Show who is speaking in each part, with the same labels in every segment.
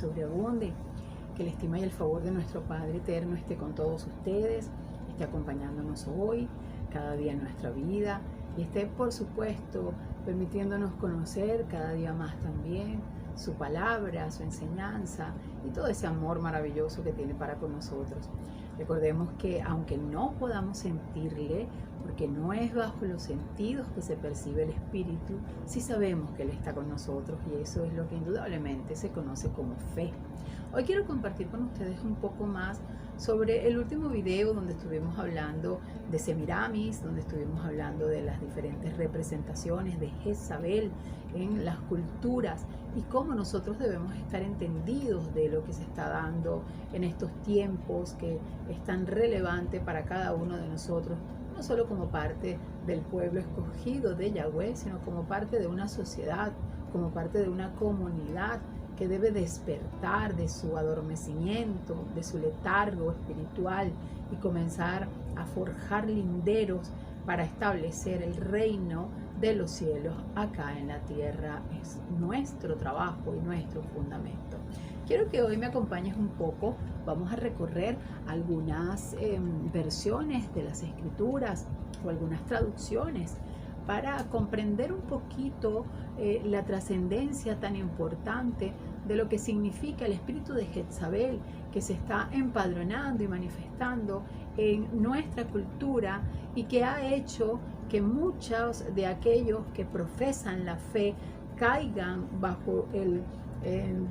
Speaker 1: sobreabunde. Que la estima y el favor de nuestro Padre Eterno esté con todos ustedes, esté acompañándonos hoy, cada día en nuestra vida, y esté, por supuesto, permitiéndonos conocer cada día más también su palabra, su enseñanza y todo ese amor maravilloso que tiene para con nosotros. Recordemos que aunque no podamos sentirle, porque no es bajo los sentidos que se percibe el Espíritu, sí sabemos que Él está con nosotros, y eso es lo que indudablemente se conoce como fe. Hoy quiero compartir con ustedes un poco más sobre el último video donde estuvimos hablando de Semiramis, donde estuvimos hablando de las diferentes representaciones de Jezabel en las culturas y cómo nosotros debemos estar entendidos de lo que se está dando en estos tiempos, que es tan relevante para cada uno de nosotros, no solo como parte del pueblo escogido de Yahweh, sino como parte de una sociedad, como parte de una comunidad que debe despertar de su adormecimiento, de su letargo espiritual y comenzar a forjar linderos para establecer el reino de los cielos acá en la tierra. Es nuestro trabajo y nuestro fundamento. Quiero que hoy me acompañes un poco. Vamos a recorrer algunas versiones de las escrituras o algunas traducciones para comprender un poquito la trascendencia tan importante de lo que significa el espíritu de Jezabel, que se está empadronando y manifestando en nuestra cultura y que ha hecho que muchos de aquellos que profesan la fe caigan bajo el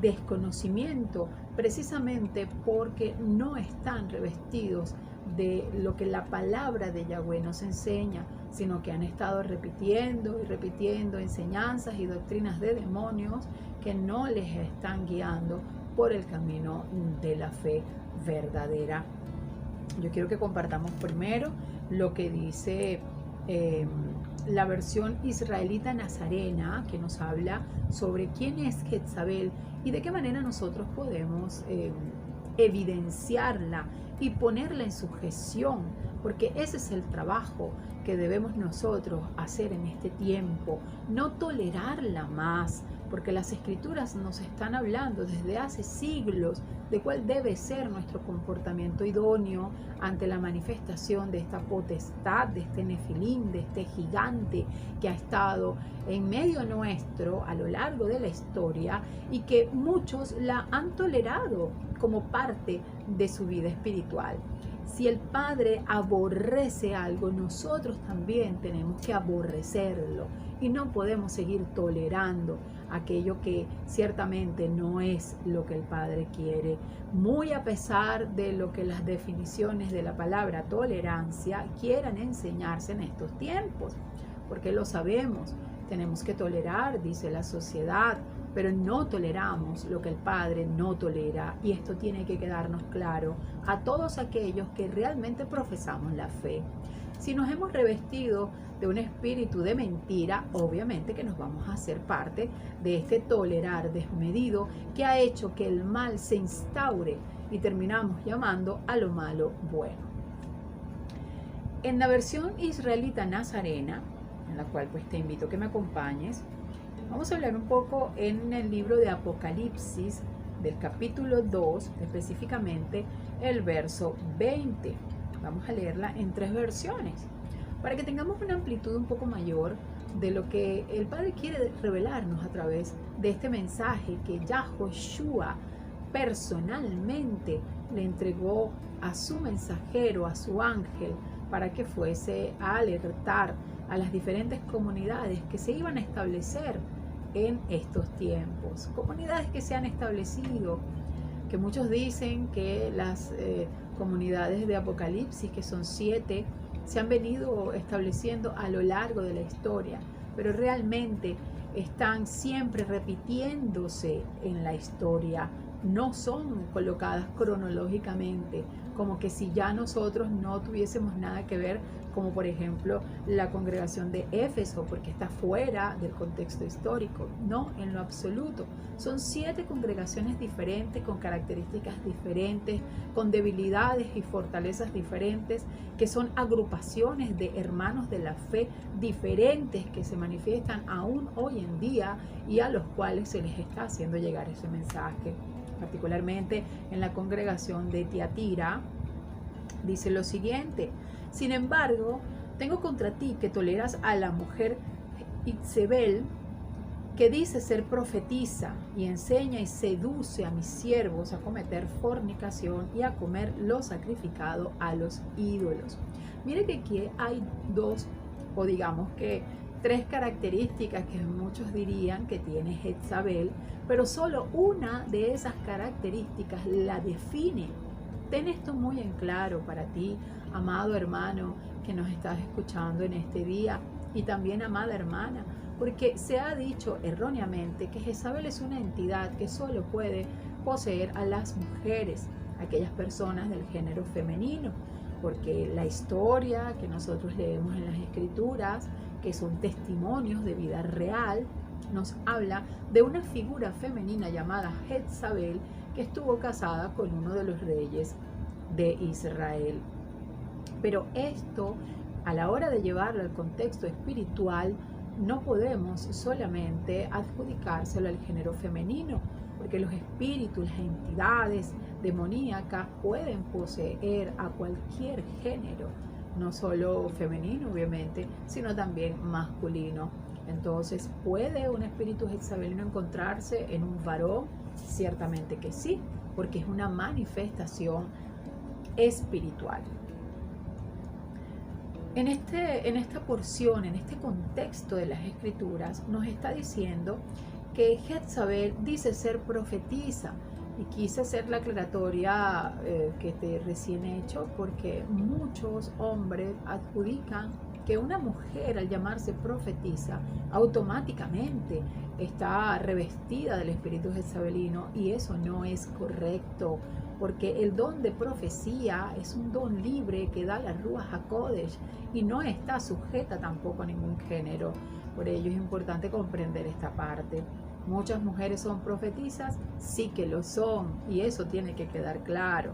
Speaker 1: desconocimiento, precisamente porque no están revestidos de lo que la palabra de Yahweh nos enseña, sino que han estado repitiendo y repitiendo enseñanzas y doctrinas de demonios que no les están guiando por el camino de la fe verdadera. Yo quiero que compartamos primero lo que dice la versión israelita nazarena, que nos habla sobre quién es Jezabel y de qué manera nosotros podemos evidenciarla y ponerla en sujeción, porque ese es el trabajo que debemos nosotros hacer en este tiempo, no tolerarla más, porque las escrituras nos están hablando desde hace siglos de cuál debe ser nuestro comportamiento idóneo ante la manifestación de esta potestad, de este nefilín, de este gigante que ha estado en medio nuestro a lo largo de la historia y que muchos la han tolerado como parte de su vida espiritual. Si el Padre aborrece algo, nosotros también tenemos que aborrecerlo y no podemos seguir tolerando aquello que ciertamente no es lo que el Padre quiere, muy a pesar de lo que las definiciones de la palabra tolerancia quieran enseñarse en estos tiempos, porque lo sabemos, tenemos que tolerar, dice la sociedad, pero no toleramos lo que el Padre no tolera, y esto tiene que quedarnos claro a todos aquellos que realmente profesamos la fe. Si nos hemos revestido de un espíritu de mentira, obviamente que nos vamos a hacer parte de este tolerar desmedido que ha hecho que el mal se instaure y terminamos llamando a lo malo bueno. En la versión israelita nazarena, en la cual pues te invito a que me acompañes, vamos a hablar un poco en el libro de Apocalipsis del capítulo 2, específicamente el verso 20. Vamos a leerla en 3 versiones para que tengamos una amplitud un poco mayor de lo que el Padre quiere revelarnos a través de este mensaje que Yahoshua personalmente le entregó a su mensajero, a su ángel, para que fuese a alertar a las diferentes comunidades que se iban a establecer en estos tiempos. Comunidades que se han establecido, que muchos dicen que las comunidades de Apocalipsis, que son 7, se han venido estableciendo a lo largo de la historia, pero realmente están siempre repitiéndose en la historia, no son colocadas cronológicamente, como que si ya nosotros no tuviésemos nada que ver, como por ejemplo la congregación de Éfeso, porque está fuera del contexto histórico. No, en lo absoluto. Son 7 congregaciones diferentes, con características diferentes, con debilidades y fortalezas diferentes, que son agrupaciones de hermanos de la fe diferentes que se manifiestan aún hoy en día y a los cuales se les está haciendo llegar ese mensaje. particularmente en la congregación de Tiatira, dice lo siguiente: sin embargo, tengo contra ti que toleras a la mujer Itsabel, que dice ser profetisa y enseña y seduce a mis siervos a cometer fornicación y a comer lo sacrificado a los ídolos. Mire que aquí hay dos, o digamos que tres características que muchos dirían que tiene Jezabel, pero solo una de esas características la define. Ten esto muy en claro para ti, amado hermano que nos estás escuchando en este día, y también amada hermana, porque se ha dicho erróneamente que Jezabel es una entidad que solo puede poseer a las mujeres, aquellas personas del género femenino, porque la historia que nosotros leemos en las escrituras, que son testimonios de vida real, nos habla de una figura femenina llamada Jezabel, que estuvo casada con uno de los reyes de Israel. Pero esto, a la hora de llevarlo al contexto espiritual, no podemos solamente adjudicárselo al género femenino, porque los espíritus, las entidades demoníacas pueden poseer a cualquier género, no solo femenino obviamente, sino también masculino. Entonces, ¿puede un espíritu jezabelino encontrarse en un varón? Ciertamente que sí, porque es una manifestación espiritual. En esta porción, en este contexto de las escrituras, nos está diciendo que Jezabel dice ser profetisa, y quise hacer la aclaratoria que te recién he hecho, porque muchos hombres adjudican que una mujer, al llamarse profetisa, automáticamente está revestida del espíritu jezabelino, y eso no es correcto, porque el don de profecía es un don libre que da la Ruach HaKodesh y no está sujeta tampoco a ningún género. Por ello es importante comprender esta parte. ¿Muchas mujeres son profetisas? Sí que lo son, y eso tiene que quedar claro.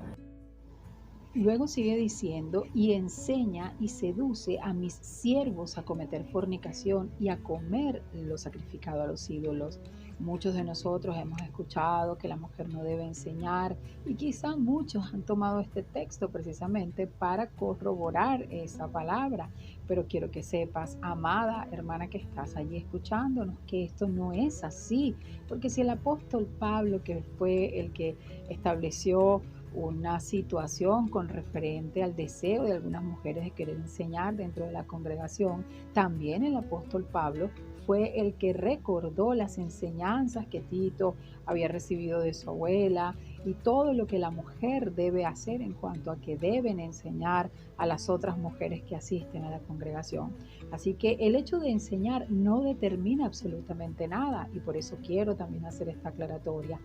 Speaker 1: Luego sigue diciendo: y enseña y seduce a mis siervos a cometer fornicación y a comer lo sacrificado a los ídolos. Muchos de nosotros hemos escuchado que la mujer no debe enseñar, y quizá muchos han tomado este texto precisamente para corroborar esa palabra. Pero quiero que sepas, amada hermana que estás allí escuchándonos, que esto no es así, porque si el apóstol Pablo, que fue el que estableció una situación con referente al deseo de algunas mujeres de querer enseñar dentro de la congregación, también el apóstol Pablo fue el que recordó las enseñanzas que Tito había recibido de su abuela y todo lo que la mujer debe hacer en cuanto a que deben enseñar a las otras mujeres que asisten a la congregación. Así que el hecho de enseñar no determina absolutamente nada, y por eso quiero también hacer esta aclaratoria.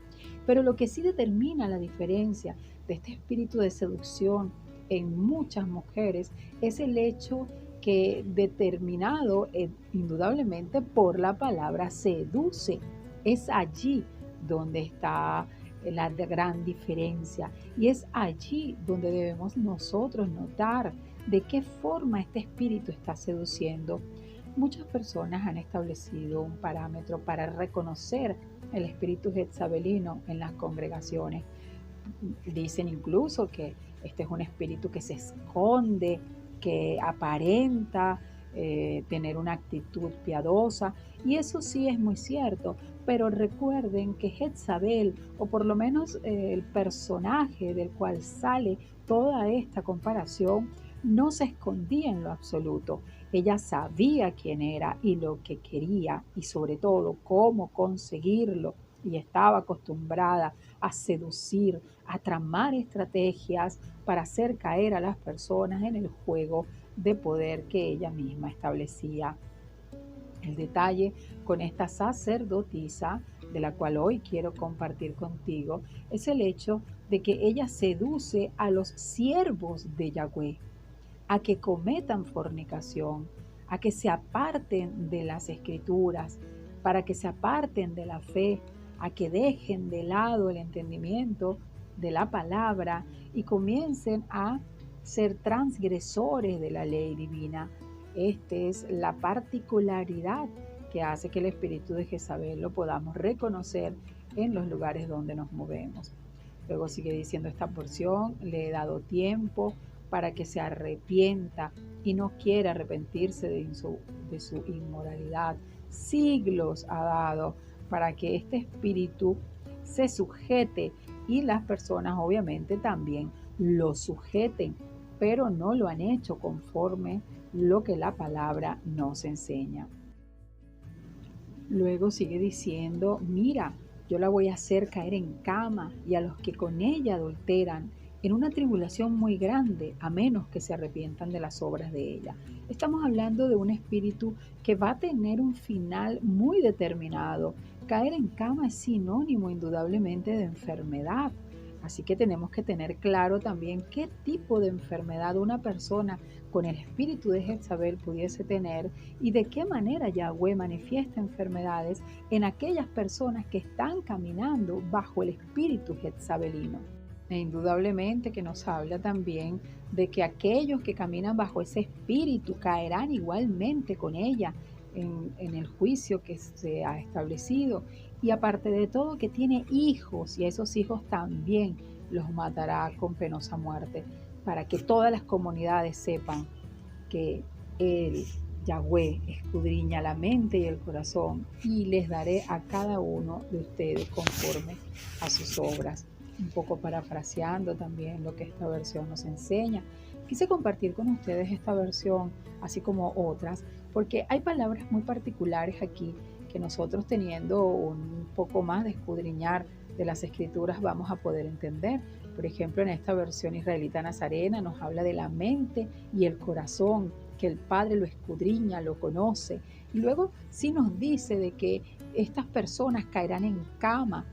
Speaker 1: Pero lo que sí determina la diferencia de este espíritu de seducción en muchas mujeres es el hecho que, determinado indudablemente por la palabra seduce, es allí donde está la gran diferencia, y es allí donde debemos nosotros notar de qué forma este espíritu está seduciendo. Muchas personas han establecido un parámetro para reconocer el espíritu jezabelino en las congregaciones. Dicen incluso que este es un espíritu que se esconde, que aparenta tener una actitud piadosa, y eso sí es muy cierto, pero recuerden que Jezabel, o por lo menos el personaje del cual sale toda esta comparación, no se escondía en lo absoluto. Ella sabía quién era y lo que quería, y sobre todo cómo conseguirlo, y estaba acostumbrada a seducir, a tramar estrategias para hacer caer a las personas en el juego de poder que ella misma establecía. El detalle con esta sacerdotisa, de la cual hoy quiero compartir contigo, es el hecho de que ella seduce a los siervos de Yahweh a que cometan fornicación, a que se aparten de las escrituras, para que se aparten de la fe, a que dejen de lado el entendimiento de la palabra y comiencen a ser transgresores de la ley divina. Esta es la particularidad que hace que el espíritu de Jezabel lo podamos reconocer en los lugares donde nos movemos. Luego sigue diciendo esta porción: le he dado tiempo para que se arrepienta y no quiere arrepentirse de su inmoralidad. Siglos ha dado para que este espíritu se sujete y las personas obviamente también lo sujeten, pero no lo han hecho conforme lo que la palabra nos enseña. Luego sigue diciendo: mira, yo la voy a hacer caer en cama y a los que con ella adulteran en una tribulación muy grande, a menos que se arrepientan de las obras de ella. Estamos hablando de un espíritu que va a tener un final muy determinado. Caer en cama es sinónimo indudablemente de enfermedad. Así que tenemos que tener claro también qué tipo de enfermedad una persona con el espíritu de Jezabel pudiese tener y de qué manera Yahweh manifiesta enfermedades en aquellas personas que están caminando bajo el espíritu jezabelino. E indudablemente que nos habla también de que aquellos que caminan bajo ese espíritu caerán igualmente con ella en el juicio que se ha establecido. Y aparte de todo, que tiene hijos, y a esos hijos también los matará con penosa muerte, para que todas las comunidades sepan que Él, Yahweh, escudriña la mente y el corazón, y les daré a cada uno de ustedes conforme a sus obras. Un poco parafraseando también lo que esta versión nos enseña. Quise compartir con ustedes esta versión, así como otras, porque hay palabras muy particulares aquí que nosotros, teniendo un poco más de escudriñar de las escrituras, vamos a poder entender. Por ejemplo, en esta versión israelita nazarena nos habla de la mente y el corazón, que el Padre lo escudriña, lo conoce. Y luego sí nos dice de que estas personas caerán en cama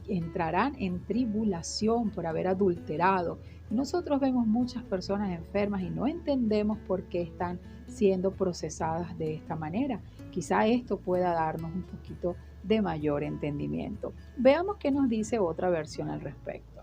Speaker 1: y entrarán en tribulación por haber adulterado. Nosotros vemos muchas personas enfermas y no entendemos por qué están siendo procesadas de esta manera. Quizá esto pueda darnos un poquito de mayor entendimiento. Veamos qué nos dice otra versión al respecto.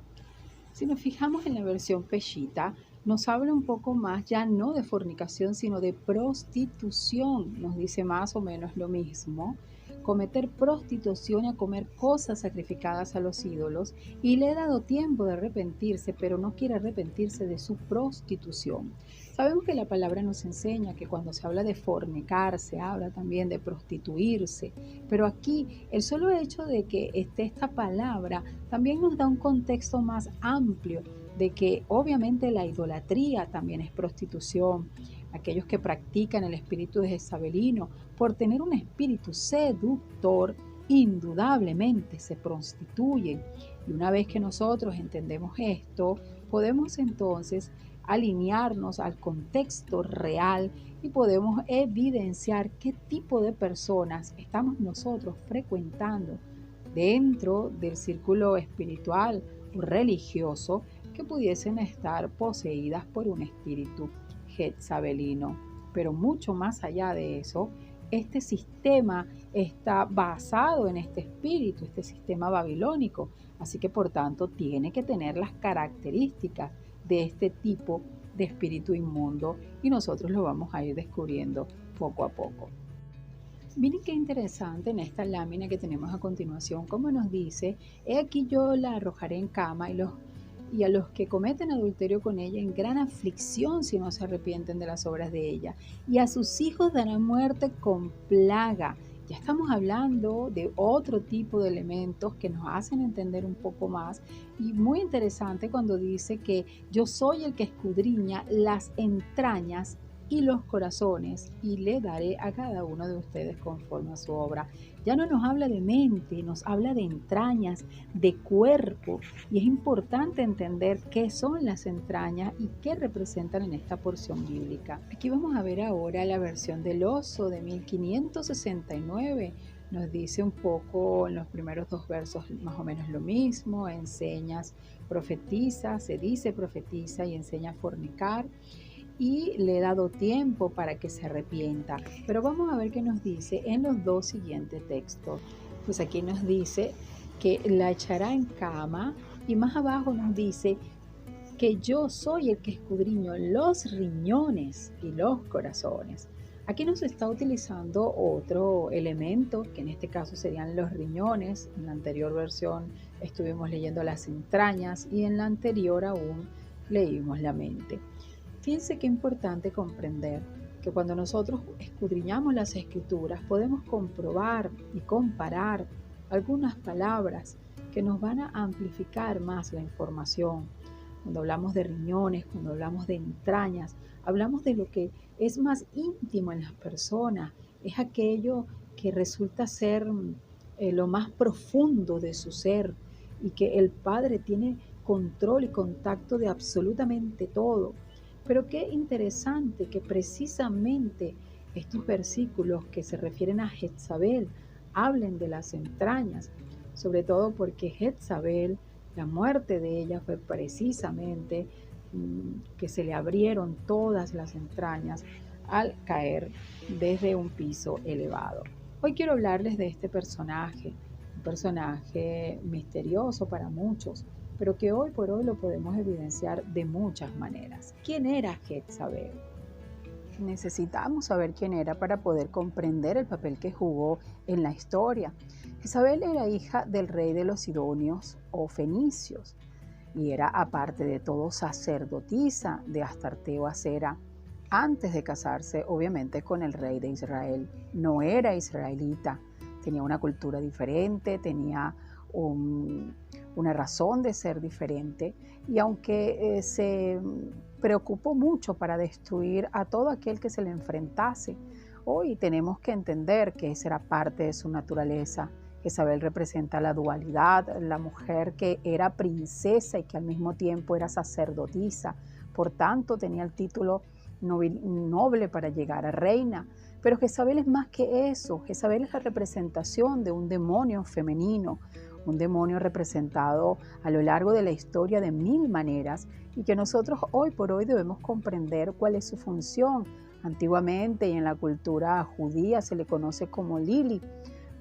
Speaker 1: Si nos fijamos en la versión Peshitta, nos habla un poco más ya no de fornicación, sino de prostitución. Nos dice más o menos lo mismo: cometer prostitución y a comer cosas sacrificadas a los ídolos, y le he dado tiempo de arrepentirse, pero no quiere arrepentirse de su prostitución. Sabemos que la palabra nos enseña que cuando se habla de fornicar, se habla también de prostituirse, pero aquí el solo hecho de que esté esta palabra también nos da un contexto más amplio de que obviamente la idolatría también es prostitución. Aquellos que practican el espíritu de jezabelino, por tener un espíritu seductor, indudablemente se prostituyen. Y una vez que nosotros entendemos esto, podemos entonces alinearnos al contexto real y podemos evidenciar qué tipo de personas estamos nosotros frecuentando dentro del círculo espiritual o religioso que pudiesen estar poseídas por un espíritu jezabelino. Pero mucho más allá de eso, este sistema está basado en este espíritu, este sistema babilónico, así que por tanto tiene que tener las características de este tipo de espíritu inmundo, y nosotros lo vamos a ir descubriendo poco a poco. Miren qué interesante en esta lámina que tenemos a continuación, como nos dice: he aquí yo la arrojaré en cama y a los que cometen adulterio con ella en gran aflicción si no se arrepienten de las obras de ella, y a sus hijos darán muerte con plaga. Ya estamos hablando de otro tipo de elementos que nos hacen entender un poco más, y muy interesante cuando dice que yo soy el que escudriña las entrañas y los corazones, y le daré a cada uno de ustedes conforme a su obra. Ya no nos habla de mente, nos habla de entrañas, de cuerpo, y es importante entender qué son las entrañas y qué representan en esta porción bíblica. Aquí vamos a ver ahora la versión del oso de 1569. Nos dice un poco en los primeros dos versos más o menos lo mismo: enseñas, profetiza, se dice profetiza y enseña a fornicar, y le he dado tiempo para que se arrepienta. Pero vamos a ver qué nos dice en los dos siguientes textos. Pues aquí nos dice que la echará en cama, y más abajo nos dice que yo soy el que escudriño los riñones y los corazones. Aquí nos está utilizando otro elemento, que en este caso serían los riñones. En la anterior versión estuvimos leyendo las entrañas y en la anterior aún leímos la mente. Fíjense qué importante comprender que cuando nosotros escudriñamos las escrituras podemos comprobar y comparar algunas palabras que nos van a amplificar más la información. Cuando hablamos de riñones, cuando hablamos de entrañas, hablamos de lo que es más íntimo en las personas, es aquello que resulta ser lo más profundo de su ser y que el Padre tiene control y contacto de absolutamente todo. Pero qué interesante que precisamente estos versículos que se refieren a Jezabel hablen de las entrañas, sobre todo porque Jezabel, la muerte de ella fue precisamente que se le abrieron todas las entrañas al caer desde un piso elevado. Hoy quiero hablarles de este personaje, un personaje misterioso para muchos, pero que hoy por hoy lo podemos evidenciar de muchas maneras. ¿Quién era Jezabel? Necesitamos saber quién era para poder comprender el papel que jugó en la historia. Jezabel era hija del rey de los sidonios o fenicios y era, aparte de todo, sacerdotisa de Astarte o Acera antes de casarse, obviamente, con el rey de Israel. No era israelita, tenía una cultura diferente, tenía una razón de ser diferente, y aunque se preocupó mucho para destruir a todo aquel que se le enfrentase, hoy tenemos que entender que esa era parte de su naturaleza. Jezabel representa la dualidad, la mujer que era princesa y que al mismo tiempo era sacerdotisa, por tanto tenía el título noble para llegar a reina. Pero Jezabel es más que eso. Jezabel es la representación de un demonio femenino, un demonio representado a lo largo de la historia de mil maneras y que nosotros hoy por hoy debemos comprender cuál es su función. Antiguamente y en la cultura judía se le conoce como Lili,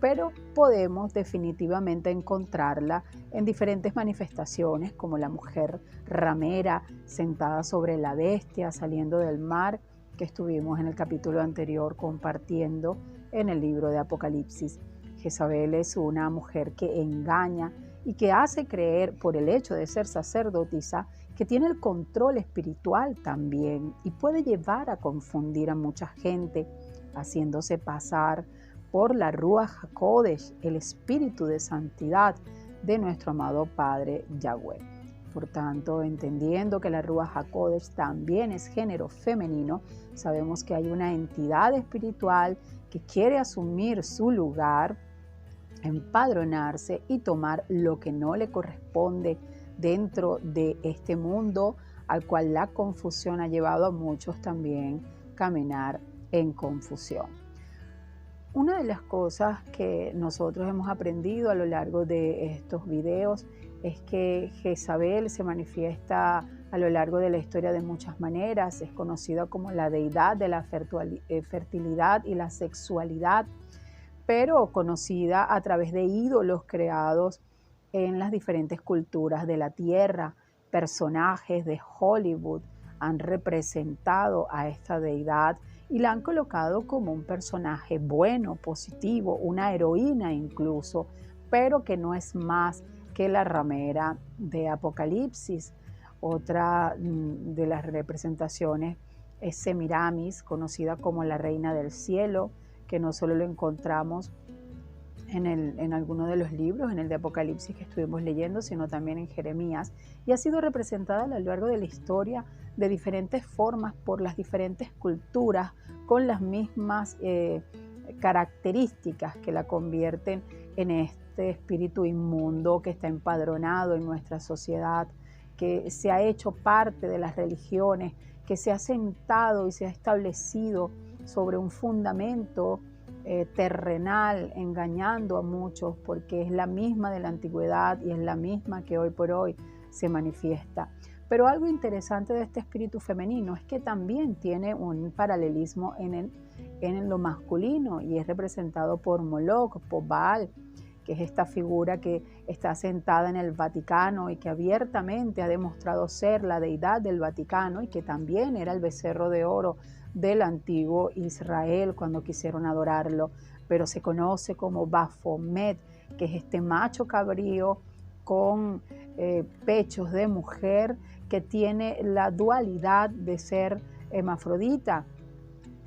Speaker 1: pero podemos definitivamente encontrarla en diferentes manifestaciones, como la mujer ramera sentada sobre la bestia saliendo del mar, que estuvimos en el capítulo anterior compartiendo en el libro de Apocalipsis. Jezabel es una mujer que engaña y que hace creer, por el hecho de ser sacerdotisa, que tiene el control espiritual también y puede llevar a confundir a mucha gente, haciéndose pasar por la Ruach HaKodesh, el espíritu de santidad de nuestro amado Padre Yahweh. Por tanto, entendiendo que la Ruach HaKodesh también es género femenino, sabemos que hay una entidad espiritual que quiere asumir su lugar, empadronarse y tomar lo que no le corresponde dentro de este mundo al cual la confusión ha llevado a muchos también caminar en confusión. Una de las cosas que nosotros hemos aprendido a lo largo de estos videos es que Jezabel se manifiesta a lo largo de la historia de muchas maneras. Es conocida como la deidad de la fertilidad y la sexualidad, pero conocida a través de ídolos creados en las diferentes culturas de la tierra. Personajes de Hollywood han representado a esta deidad y la han colocado como un personaje bueno, positivo, una heroína incluso, pero que no es más que la ramera de Apocalipsis. Otra de las representaciones es Semiramis, conocida como la reina del cielo, que no solo lo encontramos en alguno de los libros, en el de Apocalipsis que estuvimos leyendo, sino también en Jeremías, y ha sido representada a lo largo de la historia de diferentes formas por las diferentes culturas, con las mismas características que la convierten en este espíritu inmundo que está empadronado en nuestra sociedad, que se ha hecho parte de las religiones, que se ha sentado y se ha establecido sobre un fundamento terrenal, engañando a muchos, porque es la misma de la antigüedad y es la misma que hoy por hoy se manifiesta. Pero algo interesante de este espíritu femenino es que también tiene un paralelismo en lo masculino y es representado por Moloch, por Baal, que es esta figura que está sentada en el Vaticano y que abiertamente ha demostrado ser la deidad del Vaticano y que también era el becerro de oro del antiguo Israel cuando quisieron adorarlo, pero se conoce como Baphomet, que es este macho cabrío con pechos de mujer que tiene la dualidad de ser hermafrodita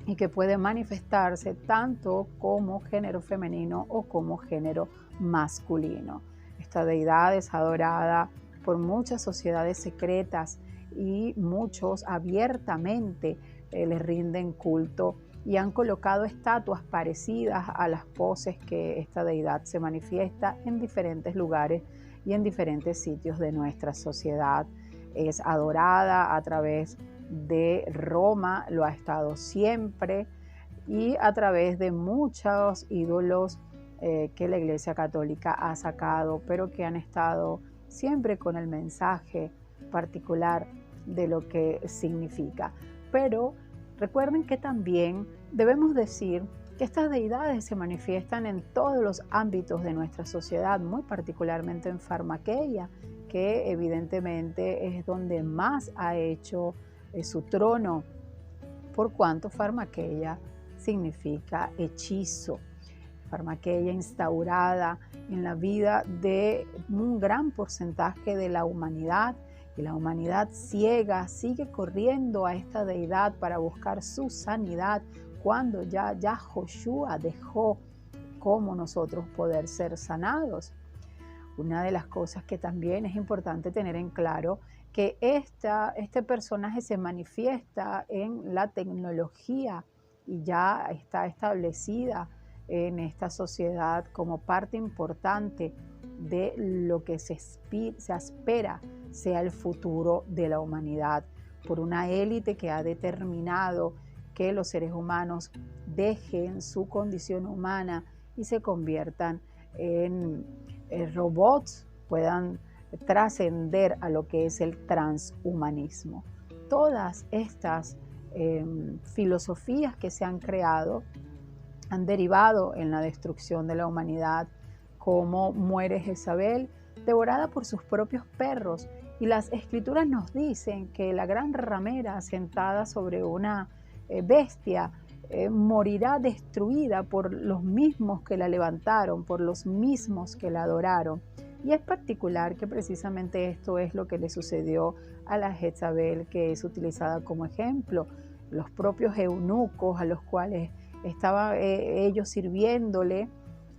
Speaker 1: y que puede manifestarse tanto como género femenino o como género masculino. Esta deidad es adorada por muchas sociedades secretas y muchos abiertamente le rinden culto y han colocado estatuas parecidas a las poses que esta deidad se manifiesta en diferentes lugares y en diferentes sitios de nuestra sociedad. Es adorada a través de Roma, lo ha estado siempre, y a través de muchos ídolos que la Iglesia Católica ha sacado, pero que han estado siempre con el mensaje particular de lo que significa. Pero recuerden que también debemos decir que estas deidades se manifiestan en todos los ámbitos de nuestra sociedad, muy particularmente en Pharmakeia, que evidentemente es donde más ha hecho su trono, por cuanto Pharmakeia significa hechizo. Pharmakeia instaurada en la vida de un gran porcentaje de la humanidad, y la humanidad ciega sigue corriendo a esta deidad para buscar su sanidad cuando ya Yahushua dejó cómo nosotros poder ser sanados. Una de las cosas que también es importante tener en claro que este personaje se manifiesta en la tecnología y ya está establecida en esta sociedad como parte importante de lo que se espera sea el futuro de la humanidad, por una élite que ha determinado que los seres humanos dejen su condición humana y se conviertan en robots, puedan trascender a lo que es el transhumanismo. Todas estas filosofías que se han creado han derivado en la destrucción de la humanidad, como muere Jezabel, devorada por sus propios perros, y las escrituras nos dicen que la gran ramera sentada sobre una bestia morirá destruida por los mismos que la levantaron, por los mismos que la adoraron. Y es particular que precisamente esto es lo que le sucedió a la Jezabel, que es utilizada como ejemplo. Los propios eunucos a los cuales estaban ellos sirviéndole,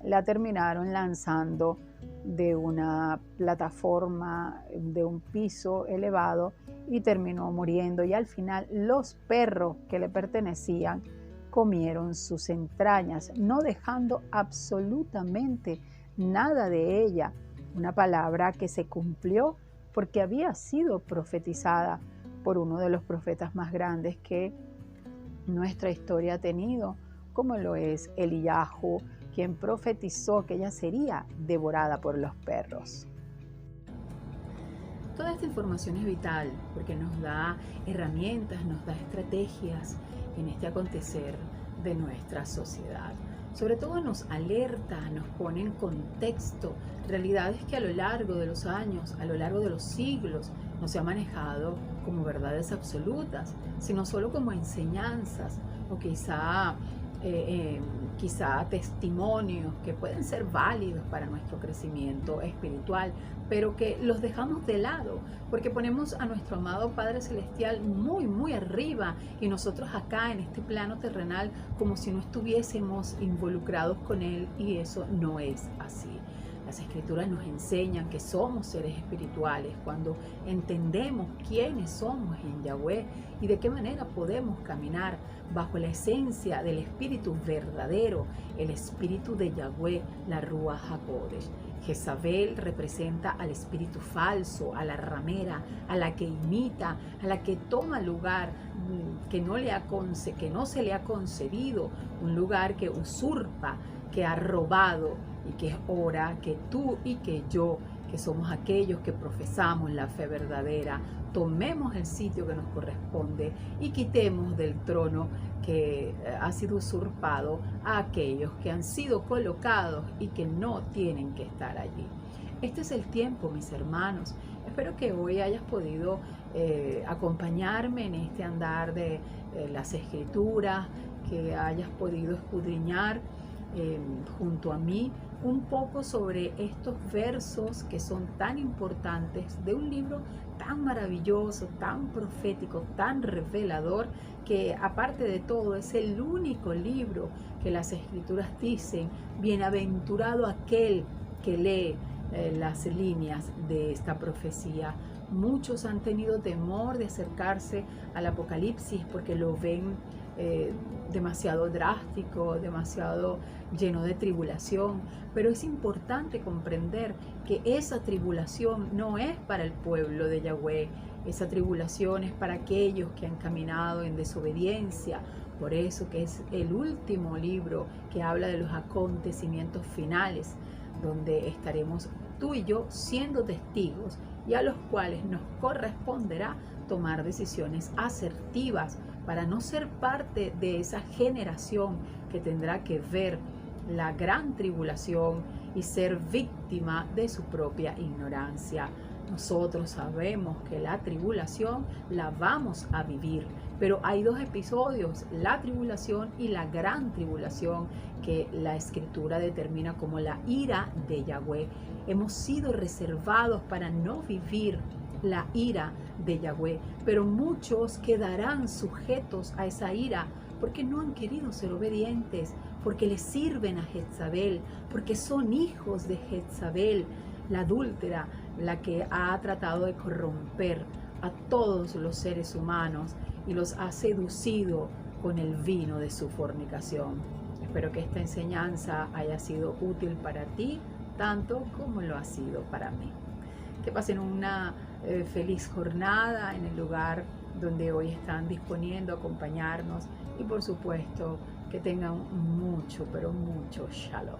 Speaker 1: la terminaron lanzando de una plataforma, de un piso elevado, y terminó muriendo. Y al final los perros que le pertenecían comieron sus entrañas, no dejando absolutamente nada de ella. Una palabra que se cumplió porque había sido profetizada por uno de los profetas más grandes que nuestra historia ha tenido, como lo es Eliyahu, quien profetizó que ella sería devorada por los perros. Toda esta información es vital porque nos da herramientas, nos da estrategias en este acontecer de nuestra sociedad. Sobre todo nos alerta, nos pone en contexto realidades que a lo largo de los años, a lo largo de los siglos, no se ha manejado como verdades absolutas, sino solo como enseñanzas o quizá testimonios que pueden ser válidos para nuestro crecimiento espiritual, pero que los dejamos de lado porque ponemos a nuestro amado Padre Celestial muy, muy arriba y nosotros acá en este plano terrenal como si no estuviésemos involucrados con Él, y eso no es así. Las Escrituras nos enseñan que somos seres espirituales cuando entendemos quiénes somos en Yahweh y de qué manera podemos caminar bajo la esencia del Espíritu verdadero, el Espíritu de Yahweh, la Ruach HaKodesh. Jezabel representa al espíritu falso, a la ramera, a la que imita, a la que toma lugar que no se le ha concedido, un lugar que usurpa, que ha robado, y que es hora que tú y que yo, que somos aquellos que profesamos la fe verdadera, tomemos el sitio que nos corresponde y quitemos del trono que ha sido usurpado a aquellos que han sido colocados y que no tienen que estar allí. Este es el tiempo, mis hermanos. Espero que hoy hayas podido acompañarme en este andar de las Escrituras, que hayas podido escudriñar junto a mí un poco sobre estos versos que son tan importantes de un libro tan maravilloso, tan profético, tan revelador, que aparte de todo es el único libro que las Escrituras dicen: bienaventurado aquel que lee las líneas de esta profecía. Muchos han tenido temor de acercarse al Apocalipsis porque lo ven demasiado drástico, demasiado lleno de tribulación, pero es importante comprender que esa tribulación no es para el pueblo de Yahweh. Esa tribulación es para aquellos que han caminado en desobediencia. Por eso que es el último libro que habla de los acontecimientos finales, donde estaremos tú y yo siendo testigos y a los cuales nos corresponderá tomar decisiones asertivas para no ser parte de esa generación que tendrá que ver la gran tribulación y ser víctima de su propia ignorancia. Nosotros sabemos que la tribulación la vamos a vivir, pero hay dos episodios: la tribulación y la gran tribulación, que la Escritura determina como la ira de Yahweh. Hemos sido reservados para no vivir la ira de Yahweh, pero muchos quedarán sujetos a esa ira porque no han querido ser obedientes, porque le sirven a Jezabel, porque son hijos de Jezabel, la adúltera, la que ha tratado de corromper a todos los seres humanos y los ha seducido con el vino de su fornicación. Espero que esta enseñanza haya sido útil para ti, tanto como lo ha sido para mí. Que pasen una feliz jornada en el lugar donde hoy están disponiendo a acompañarnos, y por supuesto que tengan mucho, pero mucho shalom.